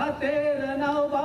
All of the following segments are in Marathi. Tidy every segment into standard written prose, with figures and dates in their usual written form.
सातेर नाव बा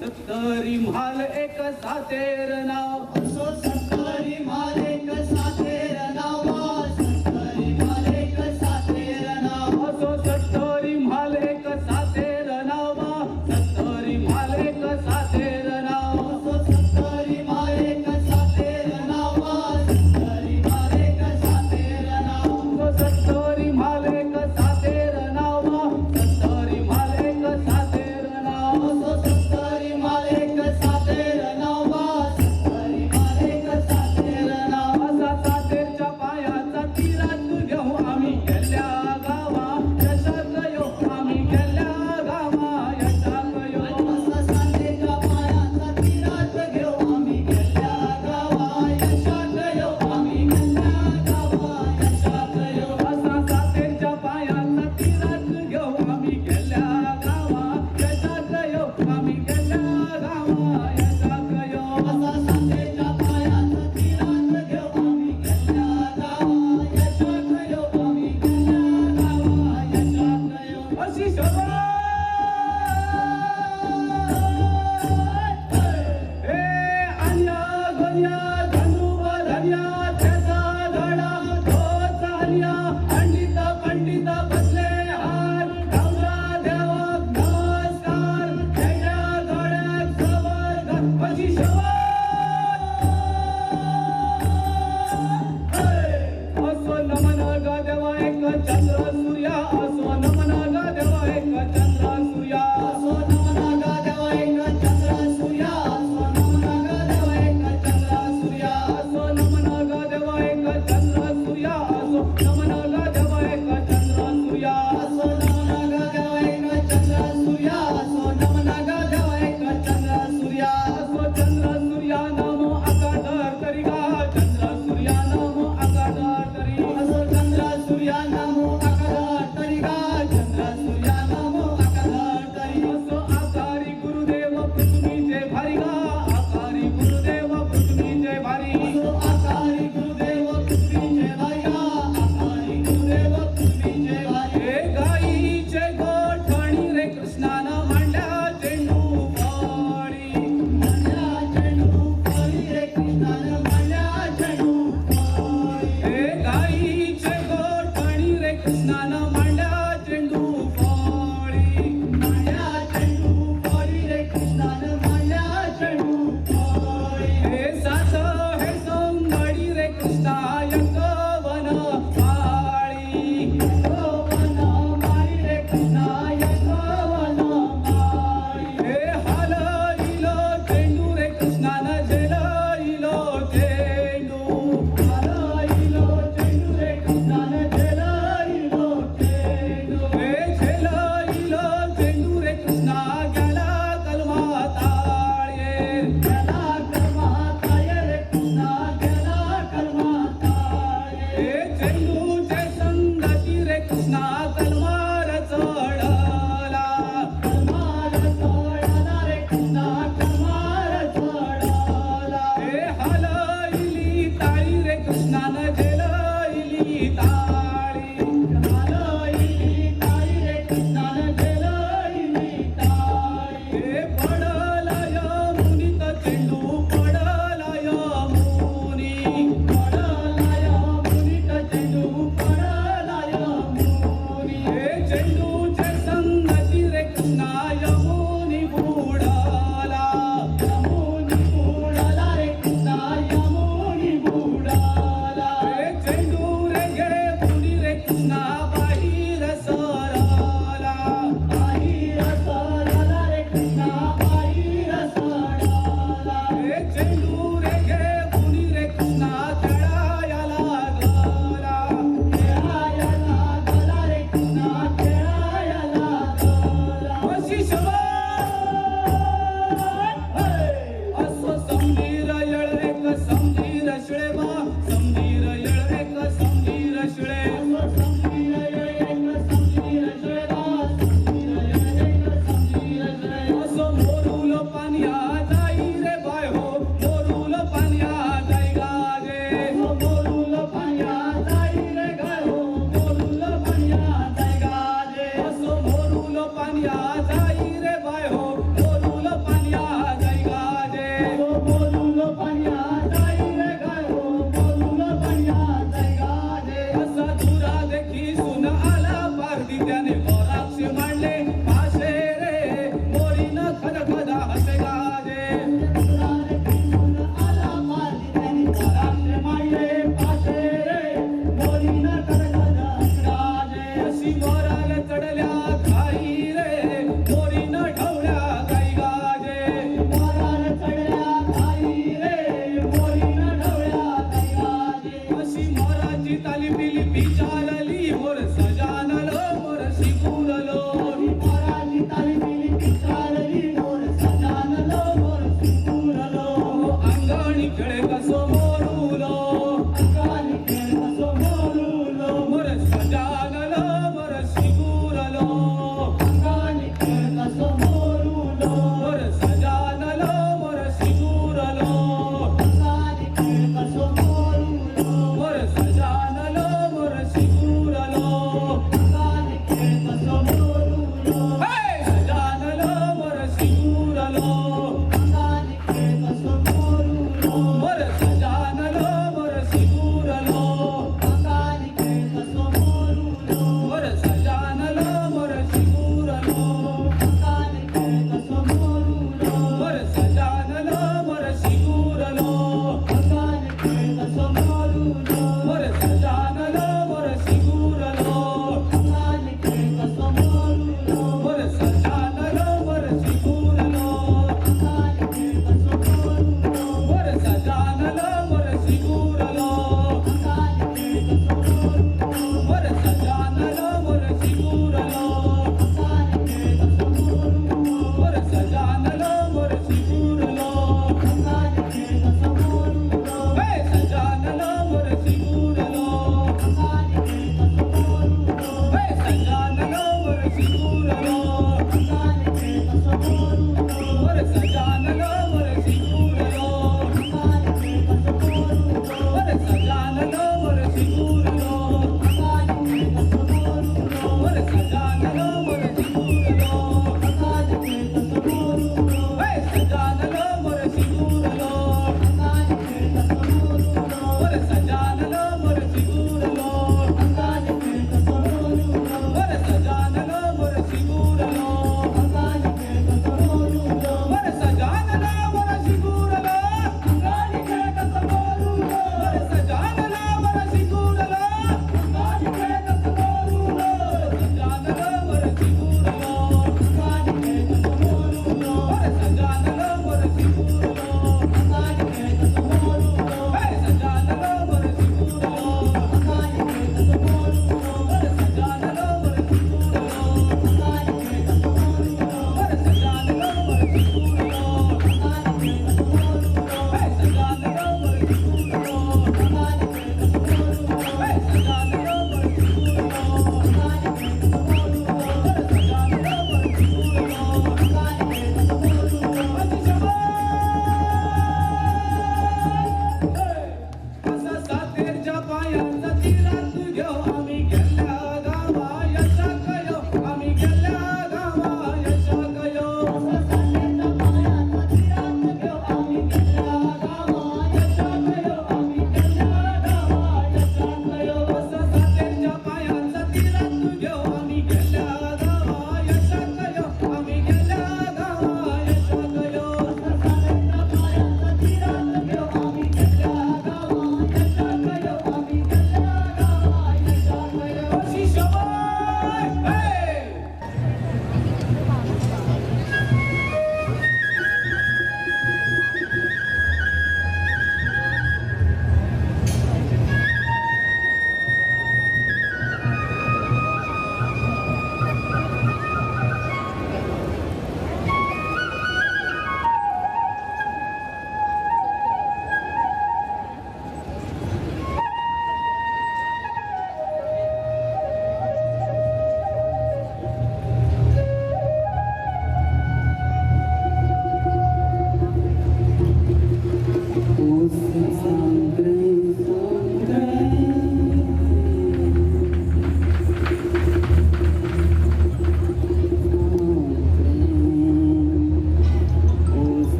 सत्तरी म्हाल एक सातेर नाव असो सत्तरी म्हाल एक सातेर नाव बा सत्तरी म्हाल एक सातेर नाव असो सत्तरी म्हाल एक सातेर नाव बा सत्तरी म्हाल एक सातेर नाव असो सत्तरी म्हाल एक सातेर नाव बा सत्तरी म्हाल एक सातेर नाव असो सत्तरी म्हाल एक सातेर नाव बा सत्तरी म्हाल एक सातेर नाव असो सत्तरी म्हाल एक सातेर नाव बा सत्तरी म्हाल एक सातेर नाव असा सातेरच्या पायाचा तीरात घेऊ आम्ही गेल्या गावा यशात येऊ आम्ही गेल्या गावा यशात येऊ असा सातेच्या पायाचा तीरात घेऊ आम्ही गेल्या गावा यशात येऊ आम्ही गेल्या गावा यशात येऊ असा सातेरच्या पायाचा तीरात घेऊ आम्ही गेल्या गावा यशात येऊ आम्ही गेल्या गावा यशात येऊ असा सातेच्या पायाचा तीरात घेऊ आम्ही गेल्या गावा यशात येऊ आम्ही गेल्या गावा यशात येऊ अशी शोभा हे अन्या गोन्या धनुव धन्या त्याचा धडा तोच अन्या पंडित पंडित बसले हार गौरा देवक नमस्कार जया गड्यात जबर अशी शोभा असो नमन ग देवा एक चंद्र सूर्या असो नमन ग देवा एक चंद्र सूर्या असो नमना गा देवा एक चंद्र सूर्या असो नमना गा देवा एक चंद्र सूर्या असो नमन ग देवा एक चंद्र सूर्या असो नमन ग देवा एक चंद्र सूर्या असो नमना गा देवा एक चंद्र सूर्या असो नमना गा देवा एक चंद्र सूर्या असो चंद्र सूर्या नमो आकादर तरी गा चंद्र सूर्या नमो आकादर तरी असो चंद्र सूर्या नमो आकाश तरी गा चंद्र सूर्या नमो आकाश तरी असो आकारी गुरुदेव पृथ्वीचे भारी गा आकारी गुरुदेव पृथ्वीचे भारी असो आकारी गुरुदेव पृथ्वीचे भाई गा आकारी गुरुदेव पृथ्वीचे भाई हे गाईचे गोठणी रे कृष्णानं मांडल्या चेंडू फळी मांडल्या चेंडू फळी रे कृष्णानं मांडल्या चेंडू फळी हे गाईचे गोठणी रे कृष्णानं मांडल्या चेंडू फळी मांडल्या चेंडू फळी रे कृष्णानं मांडल्या चेंडू फळी हे सास हे सोंगडी रे कृष्णा यकवन पाळी यकवन माळी रे कृष्णा यकवन माळी हे हालइलो चेंडू रे कृष्णानं झेलइलो चेंडू हालइलो चेंडू रे कृष्णानं झेलइलो चेंडू हे झेलइलो चेंडू रे कृष्णा गेला कलमा ताळये गेला कर्मा ताळे रे कृष्णा गेला कर्मा ताळे हे चेंडूचे संगती रे कृष्णा तलवार चढला कर्मार चढला रे कृष्णा कर्मार चढला हे हालइली ताळी रे कृष्णानं झेलइली ताळी हालइली ताळी रे कृष्णानं झेलइली ताळी हे पडलाय मुनीत चेंडू पडलाय मुनी पडलाय मुनीत चेंडू पडलाय मुनी हे चेंडूचे संगती रे कृष्णा यमुनी बुडाला यमुनी बुडाला रे कृष्णा यमुनी बुडाला हे चेंडू रे घे मुनी रे कृष्णा बाहेर सरला बाहेर सरला रे कृष्णा बाहेर सरला हे चेंडू रे घे मुनी रे कृष्णा खेळायला लागला खेळायला लागला रे कृष्णा खेळायला लागला अशी शोभा असो समधीर येळ एक समधीर शिळे बा समधीर येळ एक समधीर शिळे असो समधीर एक समधीर शिळा समधीर एक समधीर शिळा असो मोरूल पानिया जाई रे बाय हो मोरूल पानिया जाई गागे मोरूल पाण्या जाई रे गयो मोरूल पाण्या जाई गाजे असो मोरूल पानिया जाई रे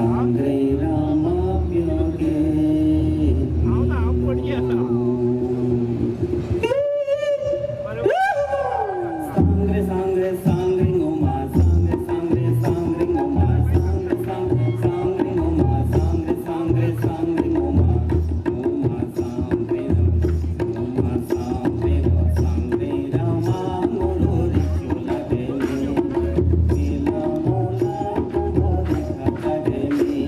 सांग्रे रामाप्योगे सांग्रे सांग्रे सांग्रे गोमा सांग्रे सांग्रे सांग्रे गोमा सांग्रे सांग्रे सांग्रे गोमा सांग्रे सांग्रे सांग्रे गोमा गोमा सांग्रे सांग्रे रामा मोरोरी चोला गेले नीला मोला मोरोरी खाता गेले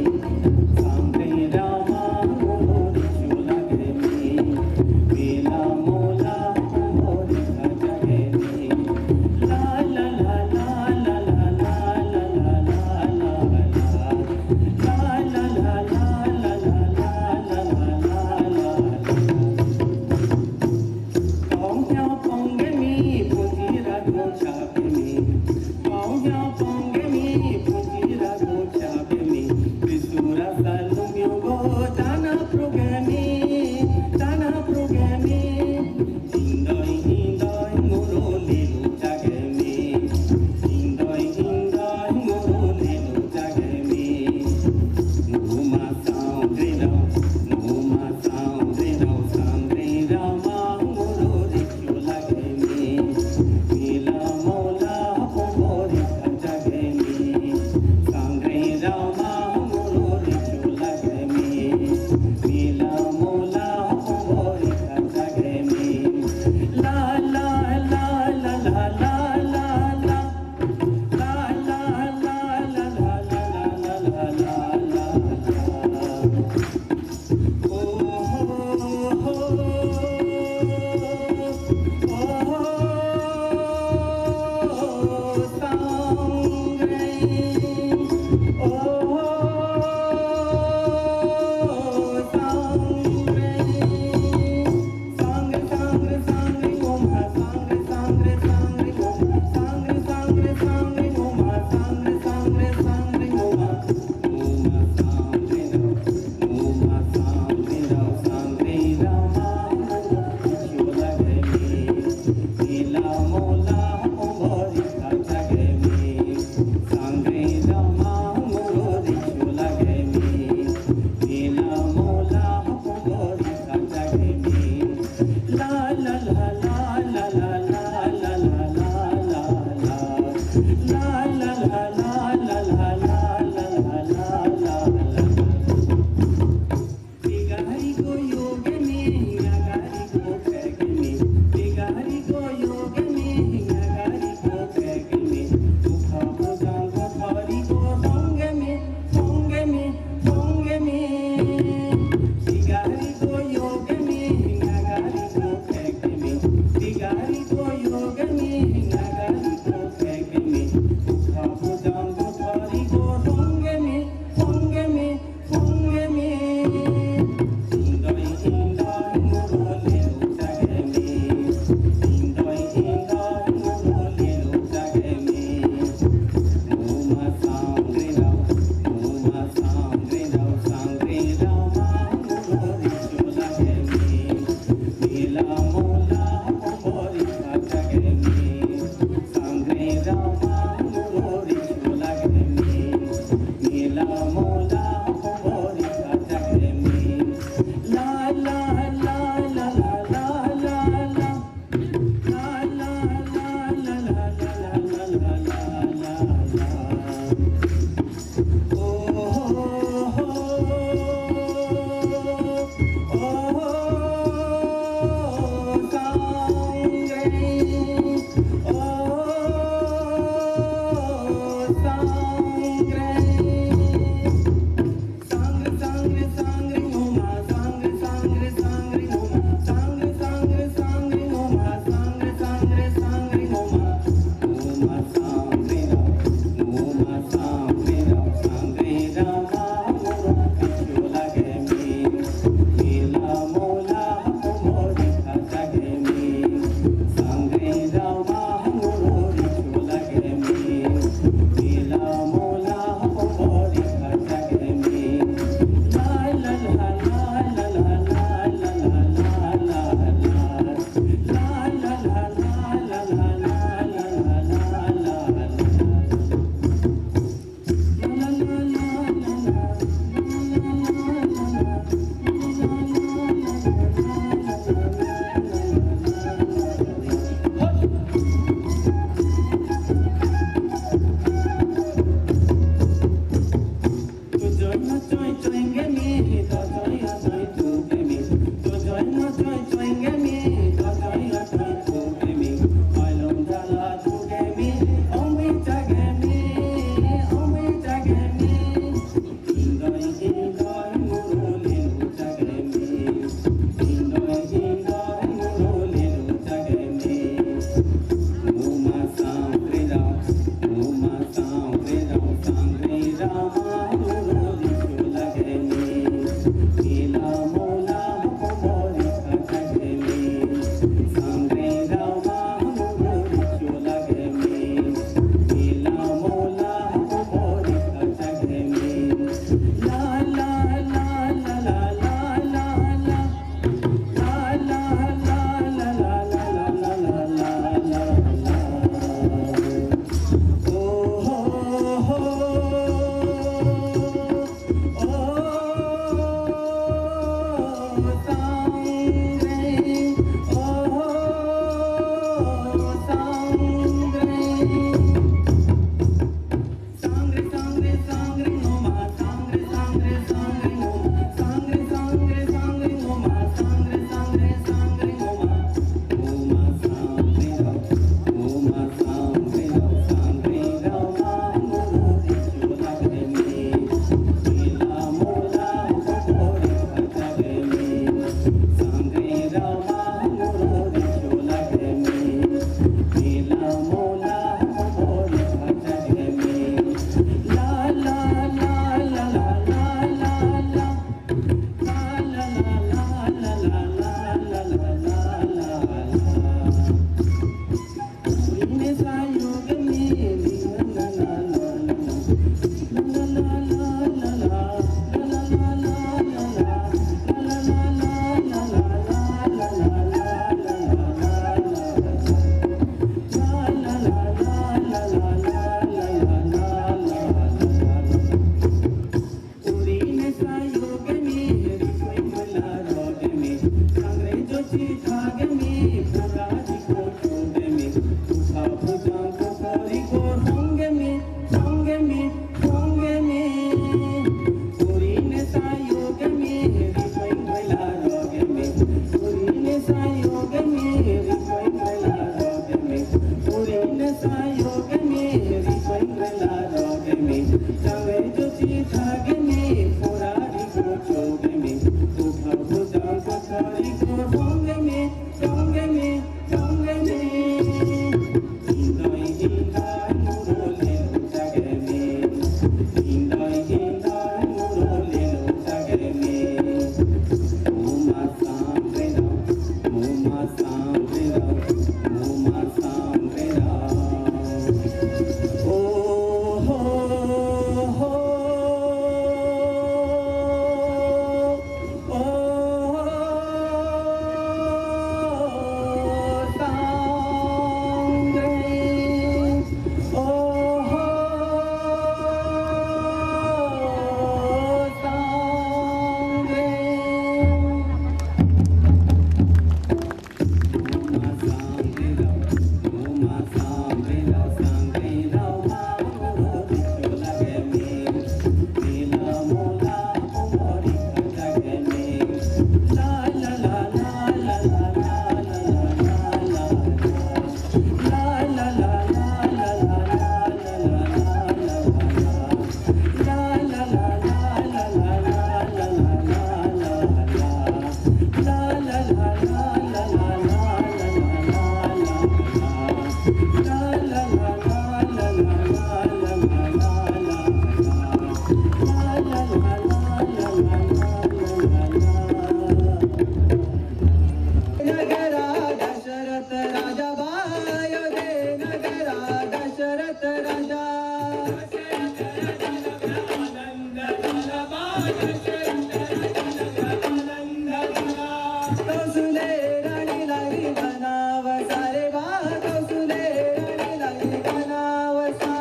कौसुले राणी लागली बनावसा रे बा कौसुले राणी लागली बनावसा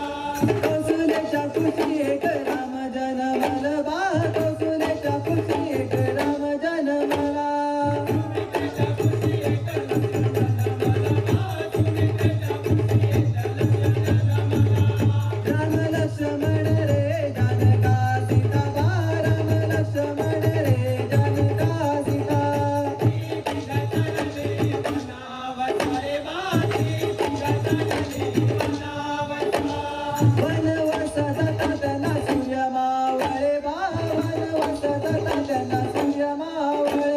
कौसुलेच्या कुशी एक राम जन्मला बा कौसुलेच्या कुशी एक राम जन्मला राम लक्ष्मण रे जानका सीता बा राम लक्ष्मण रे जानका सीता वनवास जाता त्यांना सूर्य मावळे बा वनवास जाता त्यांना सूर्य मावळे